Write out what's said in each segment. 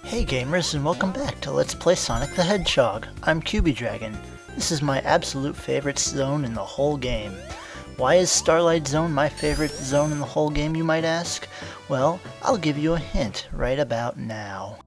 Hey gamers, and welcome back to Let's Play Sonic the Hedgehog. I'm QB Dragon. This is my absolute favorite zone in the whole game. Why is Starlight Zone my favorite zone in the whole game, you might ask? Well, I'll give you a hint right about now.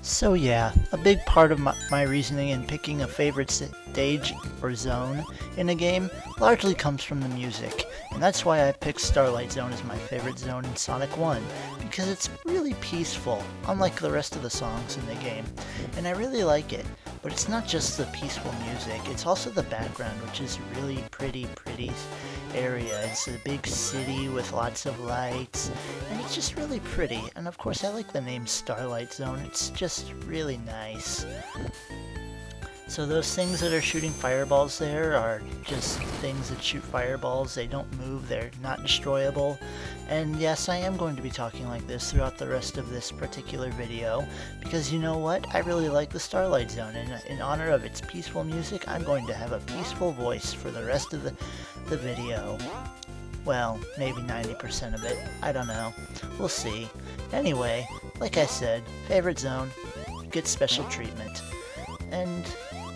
So yeah, a big part of my reasoning in picking a favorite stage or zone in a game largely comes from the music, and that's why I picked Starlight Zone as my favorite zone in Sonic 1, because it's really peaceful, unlike the rest of the songs in the game, and I really like it. But it's not just the peaceful music, it's also the background, which is really pretty area. It's a big city with lots of lights, and it's just really pretty. And of course I like the name Starlight Zone, it's just really nice. So those things that are shooting fireballs there are just things that shoot fireballs. They don't move, they're not destroyable. And yes, I am going to be talking like this throughout the rest of this particular video, because you know what? I really like the Starlight Zone, and in honor of its peaceful music, I'm going to have a peaceful voice for the rest of the video. Well, maybe 90% of it. I don't know. We'll see. Anyway, like I said, favorite zone gets special treatment. And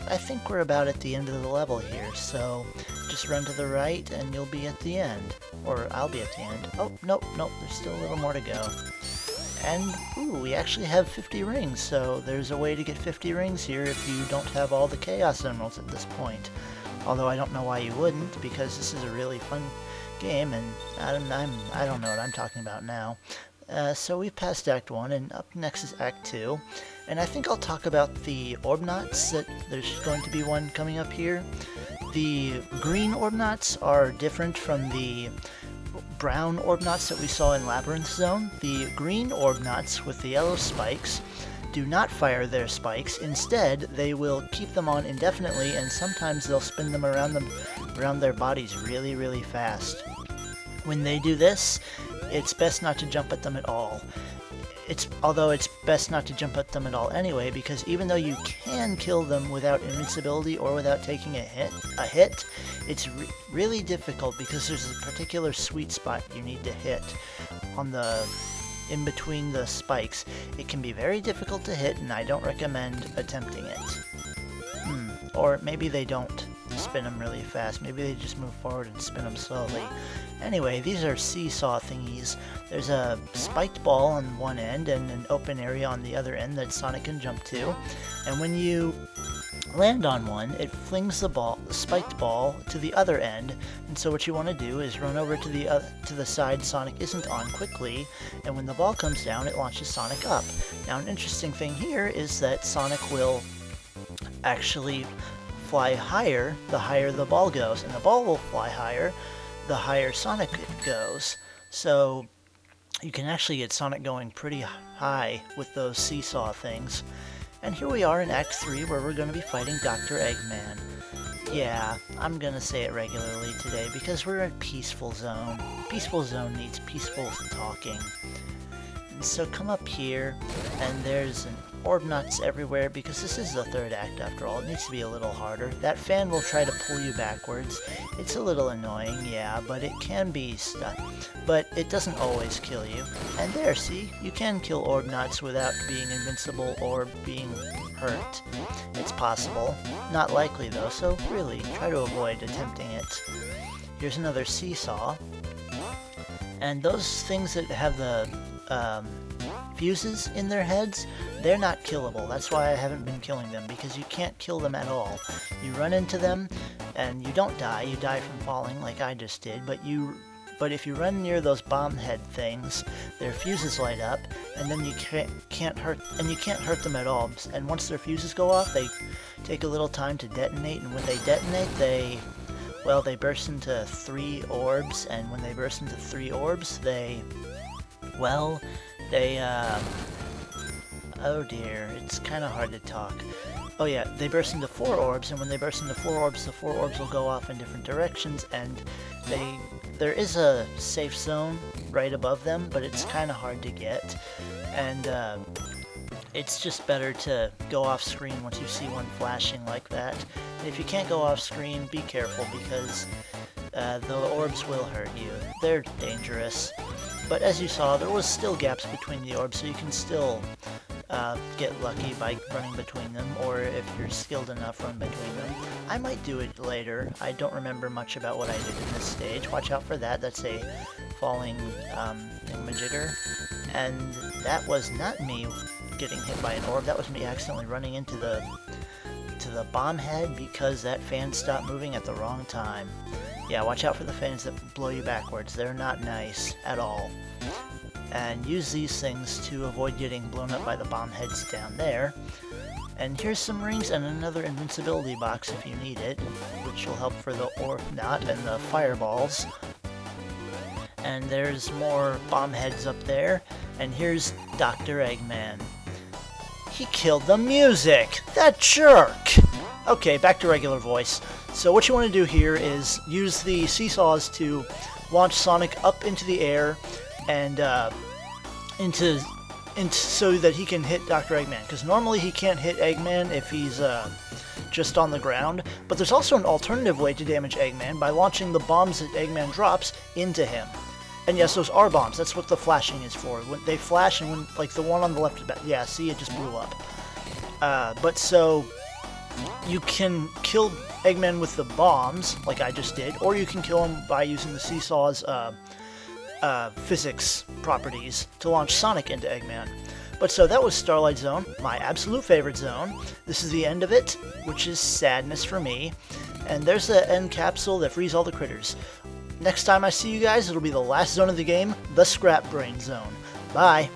I think we're about at the end of the level here, so just run to the right and you'll be at the end. Or I'll be at the end. Oh, nope, there's still a little more to go. And, ooh, we actually have 50 rings, so there's a way to get 50 rings here if you don't have all the Chaos Emeralds at this point. Although I don't know why you wouldn't, because this is a really fun game, and I don't know what I'm talking about now. So we've passed Act 1, and up next is Act 2. And I think I'll talk about the Orbnauts, that there's going to be one coming up here. The green Orbnauts are different from the brown Orbnauts that we saw in Labyrinth Zone. The green Orbnauts with the yellow spikes do not fire their spikes. Instead, they will keep them on indefinitely, and sometimes they'll spin them around their bodies really fast. When they do this, it's best not to jump at them at all. Although it's best not to jump at them at all anyway, because even though you can kill them without invincibility or without taking a hit, it's really difficult because there's a particular sweet spot you need to hit in between the spikes. It can be very difficult to hit, and I don't recommend attempting it. Or maybe they don't spin them really fast. Maybe they just move forward and spin them slowly. Anyway, these are seesaw thingies. There's a spiked ball on one end and an open area on the other end that Sonic can jump to. And when you land on one, it flings the spiked ball to the other end. And so what you want to do is run over to the side Sonic isn't on quickly, and when the ball comes down, it launches Sonic up. Now, an interesting thing here is that Sonic will actually fly higher the higher the ball goes, and the ball will fly higher the higher Sonic goes. So you can actually get Sonic going pretty high with those seesaw things. And here we are in Act 3, where we're going to be fighting Dr. Eggman. Yeah, I'm going to say it regularly today because we're in Peaceful Zone. Peaceful Zone needs peaceful talking. And so come up here, and there's an Orbnauts everywhere, because this is the third act after all. It needs to be a little harder. That fan will try to pull you backwards. It's a little annoying, yeah, but it can be stuck. But it doesn't always kill you. And there, see? You can kill Orbnauts without being invincible or being hurt. It's possible. Not likely though, so really, try to avoid attempting it. Here's another seesaw. And those things that have the fuses in their heads, they're not killable. That's why I haven't been killing them, because you can't kill them at all. You run into them and you don't die. You die from falling like I just did, but you but if you run near those bomb head things, their fuses light up, and then you can't hurt them at all. And once their fuses go off, they take a little time to detonate, and when they detonate, they burst into 3 orbs, and when they burst into 3 orbs, oh dear, it's kind of hard to talk. Oh yeah, they burst into 4 orbs, and when they burst into 4 orbs, the 4 orbs will go off in different directions, and there is a safe zone right above them, but it's kind of hard to get, and it's just better to go off screen once you see one flashing like that. And if you can't go off screen, be careful, because the orbs will hurt you. They're dangerous. But as you saw, there was still gaps between the orbs, so you can still get lucky by running between them, or if you're skilled enough, run between them. I might do it later. I don't remember much about what I did in this stage. Watch out for that. That's a falling thingamajigger. And that was not me getting hit by an orb. That was me accidentally running into the bomb head because that fan stopped moving at the wrong time. Yeah, watch out for the fans that blow you backwards. They're not nice at all. And use these things to avoid getting blown up by the bomb heads down there. And here's some rings and another invincibility box if you need it, which will help for the orb knot and the fireballs. And there's more bomb heads up there. And here's Dr. Eggman. He killed the music! That jerk! Okay, back to regular voice. So what you want to do here is use the seesaws to launch Sonic up into the air and so that he can hit Dr. Eggman. Because normally he can't hit Eggman if he's just on the ground. But there's also an alternative way to damage Eggman by launching the bombs that Eggman drops into him. And yes, those are bombs. That's what the flashing is for. When they flash, and when, like the one on the left, yeah, see, it just blew up. But so you can kill Eggman with the bombs, like I just did, or you can kill him by using the seesaw's physics properties to launch Sonic into Eggman. But so that was Starlight Zone, my absolute favorite zone. This is the end of it, which is sadness for me. And there's the end capsule that frees all the critters. Next time I see you guys, it'll be the last zone of the game, the Scrap Brain Zone. Bye!